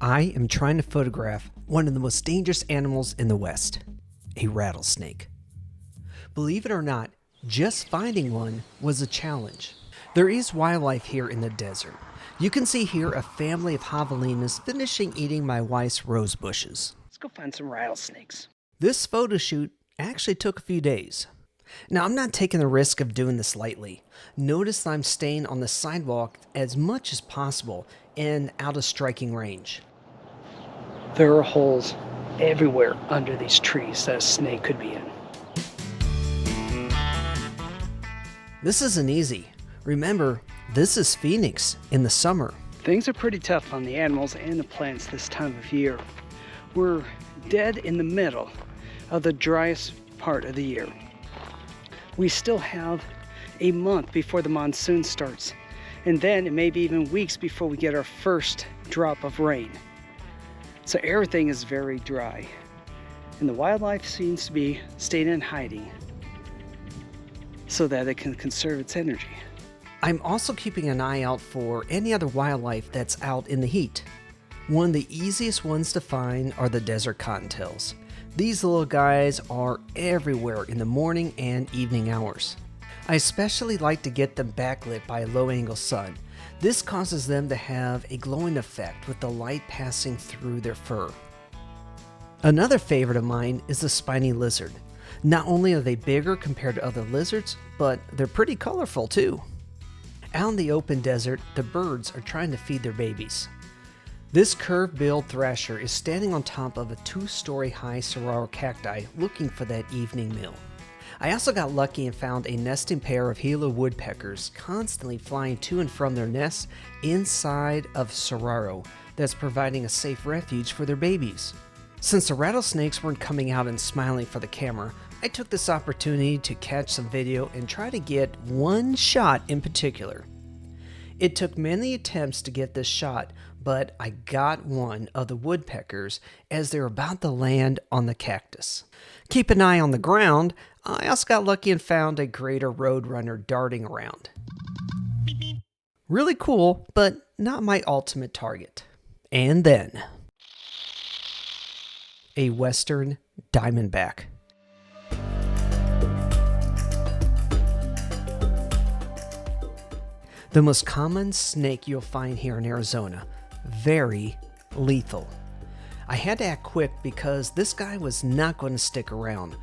I am trying to photograph one of the most dangerous animals in the West, a rattlesnake. Believe it or not, just finding one was a challenge. There is wildlife here in the desert. You can see here a family of javelinas finishing eating my wife's rose bushes. Let's go find some rattlesnakes. This photo shoot actually took a few days. Now, I'm not taking the risk of doing this lightly. Notice I'm staying on the sidewalk as much as possible and out of striking range. There are holes everywhere under these trees that a snake could be in. This isn't easy. Remember, this is Phoenix in the summer. Things are pretty tough on the animals and the plants this time of year. We're dead in the middle of the driest part of the year. We still have a month before the monsoon starts, and then it may be even weeks before we get our first drop of rain. So everything is very dry, and the wildlife seems to be staying in hiding so that it can conserve its energy. I'm also keeping an eye out for any other wildlife that's out in the heat. One of the easiest ones to find are the desert cottontails. These little guys are everywhere in the morning and evening hours. I especially like to get them backlit by a low-angle sun. This causes them to have a glowing effect with the light passing through their fur. Another favorite of mine is the spiny lizard. Not only are they bigger compared to other lizards, but they're pretty colorful too. Out in the open desert, the birds are trying to feed their babies. This curved-billed thrasher is standing on top of a 2-story high saguaro cacti looking for that evening meal. I also got lucky and found a nesting pair of Gila woodpeckers constantly flying to and from their nests inside of saguaro that's providing a safe refuge for their babies. Since the rattlesnakes weren't coming out and smiling for the camera, I took this opportunity to catch some video and try to get one shot in particular. It took many attempts to get this shot, but I got one of the woodpeckers as they were about to land on the cactus. Keep an eye on the ground. I also got lucky and found a greater roadrunner darting around. Really cool, but not my ultimate target. And then a western diamondback. The most common snake you'll find here in Arizona. Very lethal. I had to act quick because this guy was not going to stick around.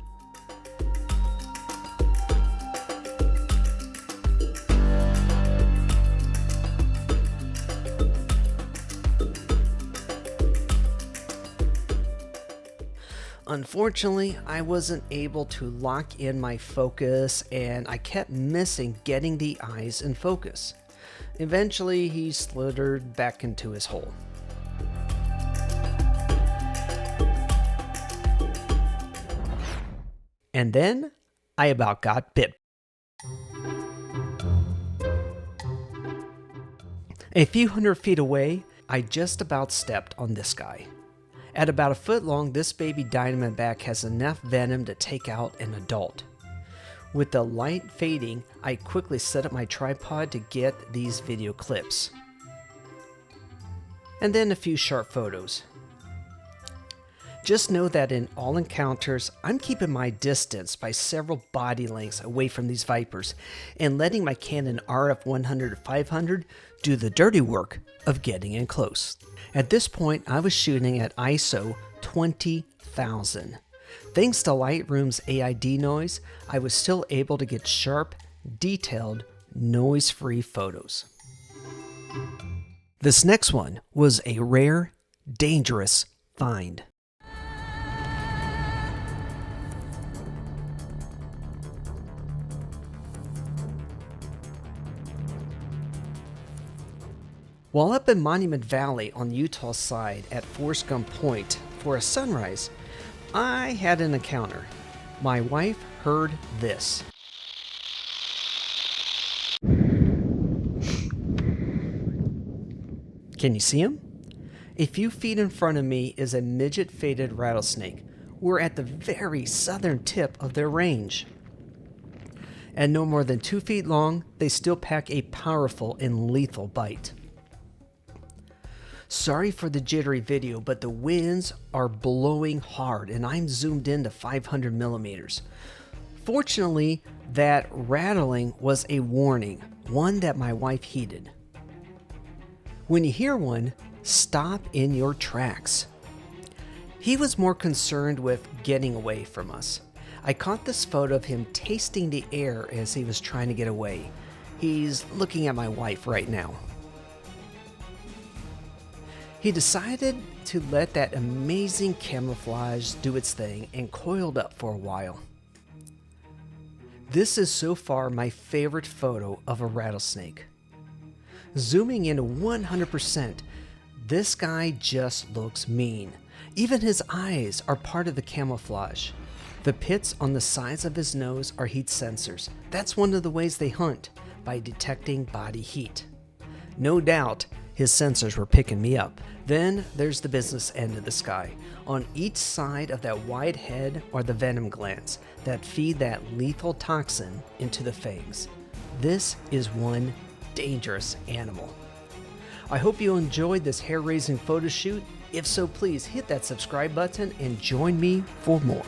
Unfortunately, I wasn't able to lock in my focus and I kept missing getting the eyes in focus. Eventually, he slithered back into his hole. And then, I about got bit. A few hundred feet away, I just about stepped on this guy. At about a foot long, this baby Diamondback has enough venom to take out an adult. With the light fading, I quickly set up my tripod to get these video clips. And then a few sharp photos. Just know that in all encounters, I'm keeping my distance by several body lengths away from these vipers and letting my Canon RF 100-500 do the dirty work of getting in close. At this point, I was shooting at ISO 20,000. Thanks to Lightroom's AID noise, I was still able to get sharp, detailed, noise-free photos. This next one was a rare, dangerous find. While up in Monument Valley on Utah's side at Forrest Gump Point for a sunrise, I had an encounter. My wife heard this. Can you see him? A few feet in front of me is a midget-faded rattlesnake. We're at the very southern tip of their range. At no more than 2 feet long, they still pack a powerful and lethal bite. Sorry for the jittery video, but the winds are blowing hard and I'm zoomed in to 500 millimeters. Fortunately, that rattling was a warning, one that my wife heeded. When you hear one, stop in your tracks. He was more concerned with getting away from us. I caught this photo of him tasting the air as he was trying to get away. He's looking at my wife right now. He decided to let that amazing camouflage do its thing and coiled up for a while. This is so far my favorite photo of a rattlesnake. Zooming in 100%, this guy just looks mean. Even his eyes are part of the camouflage. The pits on the sides of his nose are heat sensors. That's one of the ways they hunt, by detecting body heat. No doubt, his sensors were picking me up. Then there's the business end of the sky. On each side of that wide head are the venom glands that feed that lethal toxin into the fangs. This is one dangerous animal. I hope you enjoyed this hair-raising photo shoot. If so, please hit that subscribe button and join me for more.